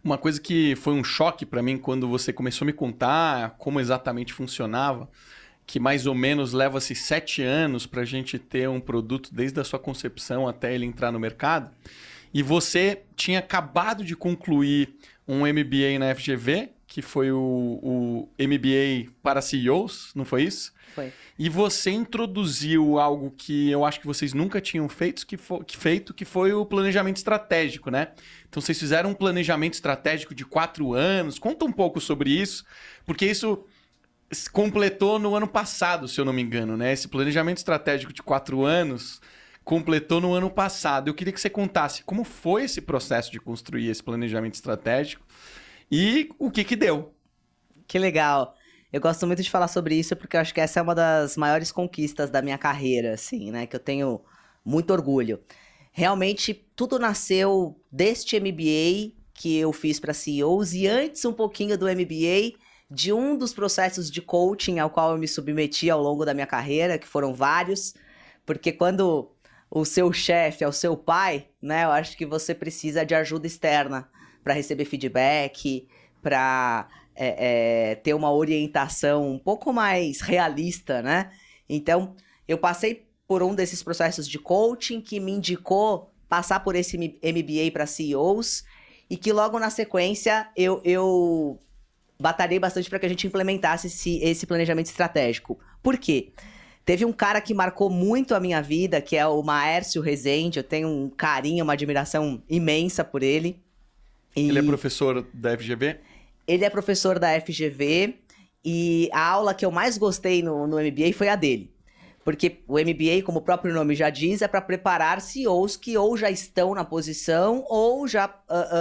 Uma coisa que foi um choque para mim quando você começou a me contar como exatamente funcionava, que mais ou menos leva-se 7 anos para a gente ter um produto desde a sua concepção até ele entrar no mercado. E você tinha acabado de concluir um MBA na FGV, que foi o MBA para CEOs, não foi isso? Foi. E você introduziu algo que eu acho que vocês nunca tinham feito, que foi o planejamento estratégico, né? Então vocês fizeram um planejamento estratégico de 4 anos. Conta um pouco sobre isso, porque isso completou no ano passado, se eu não me engano, né? Esse planejamento estratégico de 4 anos completou no ano passado. Eu queria que você contasse como foi esse processo de construir esse planejamento estratégico e o que deu. Que legal. Eu gosto muito de falar sobre isso porque eu acho que essa é uma das maiores conquistas da minha carreira, assim, né? Que eu tenho muito orgulho. Realmente, tudo nasceu deste MBA que eu fiz para CEOs e antes um pouquinho do MBA de um dos processos de coaching ao qual eu me submeti ao longo da minha carreira, que foram vários, porque quando o seu chefe é o seu pai, né? Eu acho que você precisa de ajuda externa para receber feedback, para ter uma orientação um pouco mais realista, né? Então, eu passei por um desses processos de coaching que me indicou passar por esse MBA para CEOs e que logo na sequência eu batalhei bastante para que a gente implementasse esse planejamento estratégico. Por quê? Teve um cara que marcou muito a minha vida, que é o Maércio Rezende. Eu tenho um carinho, uma admiração imensa por ele. Ele é professor da FGV? Ele é professor da FGV e a aula que eu mais gostei no MBA foi a dele. Porque o MBA, como o próprio nome já diz, é para preparar CEOs que ou já estão na posição ou já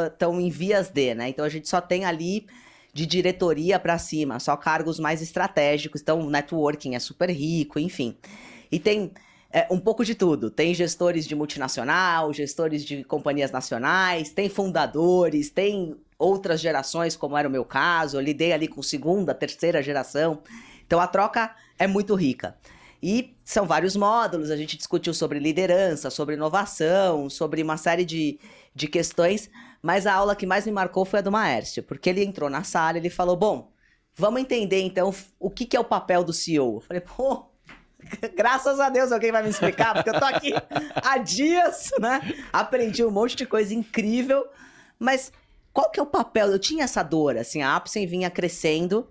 estão em vias de, né? Então a gente só tem ali de diretoria para cima, só cargos mais estratégicos. Então o networking é super rico, enfim. E tem um pouco de tudo. Tem gestores de multinacional, gestores de companhias nacionais, tem fundadores, tem outras gerações, como era o meu caso. Eu lidei ali com segunda, terceira geração. Então a troca é muito rica. E são vários módulos, a gente discutiu sobre liderança, sobre inovação, sobre uma série de questões, mas a aula que mais me marcou foi a do Maércio, porque ele entrou na sala e ele falou, bom, vamos entender então o que é o papel do CEO. Eu falei, pô, graças a Deus alguém vai me explicar, porque eu tô aqui há dias, né? Aprendi um monte de coisa incrível, mas qual que é o papel? Eu tinha essa dor, assim, a Apsen vinha crescendo.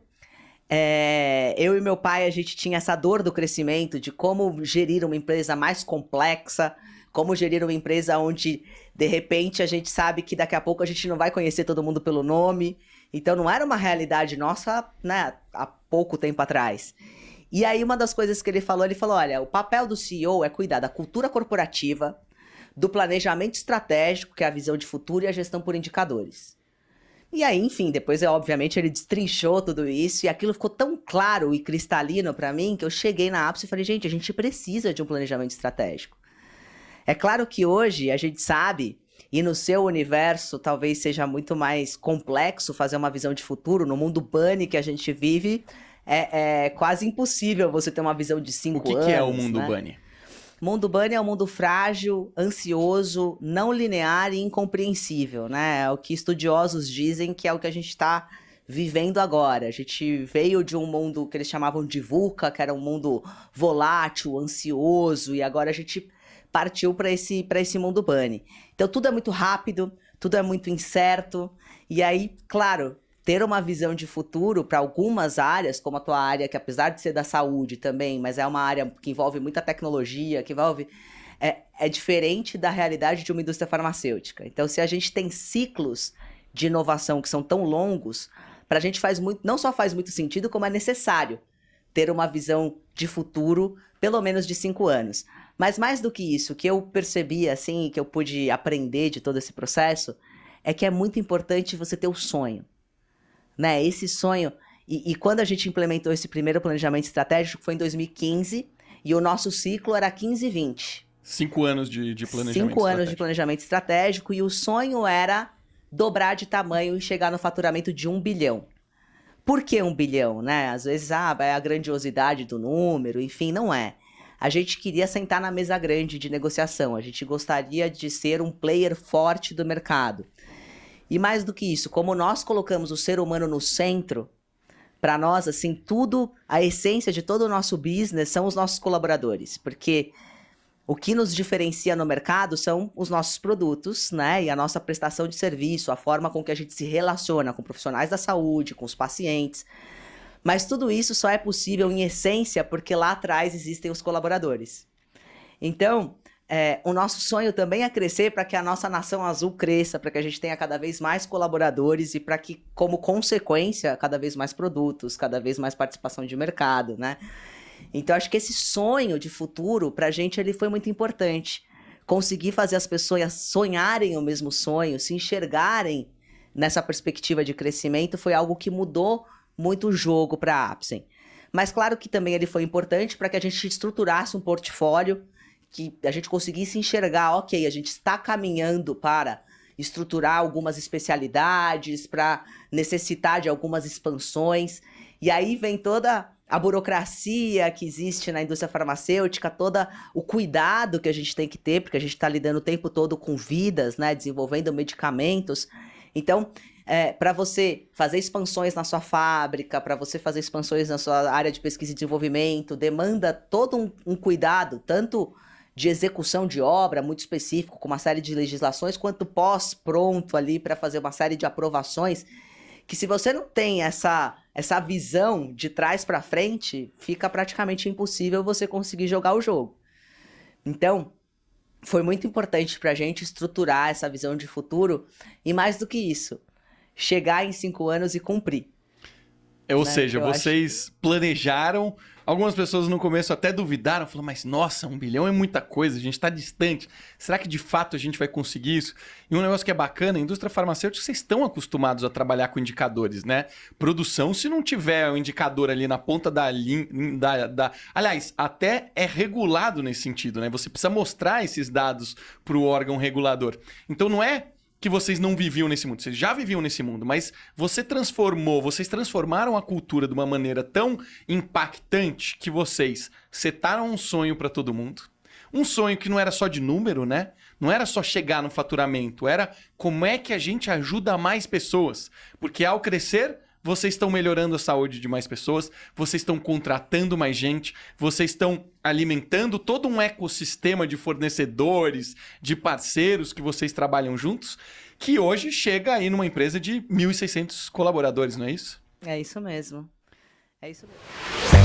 Eu e meu pai, a gente tinha essa dor do crescimento, de como gerir uma empresa mais complexa, como gerir uma empresa onde, de repente, a gente sabe que daqui a pouco a gente não vai conhecer todo mundo pelo nome. Então, não era uma realidade nossa, né, há pouco tempo atrás. E aí, uma das coisas que ele falou, olha, o papel do CEO é cuidar da cultura corporativa, do planejamento estratégico, que é a visão de futuro, e a gestão por indicadores. E aí, enfim, depois, obviamente, ele destrinchou tudo isso e aquilo ficou tão claro e cristalino para mim que eu cheguei na Apsen e falei, gente, a gente precisa de um planejamento estratégico. É claro que hoje a gente sabe, e no seu universo talvez seja muito mais complexo fazer uma visão de futuro, no mundo bunny que a gente vive, é quase impossível você ter uma visão de 5 anos. O que é o mundo bunny? Mundo bunny é um mundo frágil, ansioso, não linear e incompreensível, né? É o que estudiosos dizem que é o que a gente está vivendo agora. A gente veio de um mundo que eles chamavam de VUCA, que era um mundo volátil, ansioso, e agora a gente partiu para esse mundo bunny. Então tudo é muito rápido, tudo é muito incerto, e aí, claro, ter uma visão de futuro para algumas áreas, como a tua área, que apesar de ser da saúde também, mas é uma área que envolve muita tecnologia, que envolve... É diferente da realidade de uma indústria farmacêutica. Então, se a gente tem ciclos de inovação que são tão longos, para a gente não só faz muito sentido, como é necessário ter uma visão de futuro, pelo menos de 5 anos. Mas mais do que isso, o que eu percebi, assim, que eu pude aprender de todo esse processo, é que é muito importante você ter o sonho. Né, esse sonho, e quando a gente implementou esse primeiro planejamento estratégico foi em 2015, e o nosso ciclo era 15 e 20. 5 anos de planejamento 5 anos de planejamento estratégico, e o sonho era dobrar de tamanho e chegar no faturamento de 1 bilhão. Por que 1 bilhão, né? Às vezes, é a grandiosidade do número, enfim, não é. A gente queria sentar na mesa grande de negociação, a gente gostaria de ser um player forte do mercado. E mais do que isso, como nós colocamos o ser humano no centro, para nós, assim, tudo, a essência de todo o nosso business são os nossos colaboradores, porque o que nos diferencia no mercado são os nossos produtos, né? E a nossa prestação de serviço, a forma com que a gente se relaciona com profissionais da saúde, com os pacientes. Mas tudo isso só é possível em essência porque lá atrás existem os colaboradores. Então, o nosso sonho também é crescer para que a nossa nação azul cresça, para que a gente tenha cada vez mais colaboradores e para que, como consequência, cada vez mais produtos, cada vez mais participação de mercado, né? Então, acho que esse sonho de futuro, para a gente, ele foi muito importante. Conseguir fazer as pessoas sonharem o mesmo sonho, se enxergarem nessa perspectiva de crescimento, foi algo que mudou muito o jogo para a Apsen. Mas, claro que também ele foi importante para que a gente estruturasse um portfólio, que a gente conseguisse enxergar, ok, a gente está caminhando para estruturar algumas especialidades, para necessitar de algumas expansões. E aí vem toda a burocracia que existe na indústria farmacêutica, todo o cuidado que a gente tem que ter, porque a gente está lidando o tempo todo com vidas, né, desenvolvendo medicamentos. Então, para você fazer expansões na sua fábrica, para você fazer expansões na sua área de pesquisa e desenvolvimento, demanda todo um cuidado, tanto de execução de obra muito específico, com uma série de legislações, quanto pós-pronto ali para fazer uma série de aprovações, que se você não tem essa visão de trás para frente, fica praticamente impossível você conseguir jogar o jogo. Então, foi muito importante para a gente estruturar essa visão de futuro e, mais do que isso, chegar em 5 anos e cumprir. Ou seja, vocês planejaram, algumas pessoas no começo até duvidaram, falaram, mas nossa, 1 bilhão é muita coisa, a gente está distante, será que de fato a gente vai conseguir isso? E um negócio que é bacana, a indústria farmacêutica, vocês estão acostumados a trabalhar com indicadores, né? Produção, se não tiver um indicador ali na ponta da linha, aliás, até é regulado nesse sentido, né? Você precisa mostrar esses dados para o órgão regulador. Então não é que vocês não viviam nesse mundo, vocês já viviam nesse mundo, mas vocês transformaram a cultura de uma maneira tão impactante que vocês setaram um sonho para todo mundo, um sonho que não era só de número, né? Não era só chegar no faturamento, era como é que a gente ajuda mais pessoas, porque ao crescer, vocês estão melhorando a saúde de mais pessoas, vocês estão contratando mais gente, vocês estão alimentando todo um ecossistema de fornecedores, de parceiros que vocês trabalham juntos, que hoje chega aí numa empresa de 1.600 colaboradores, não é isso? É isso mesmo. É isso mesmo.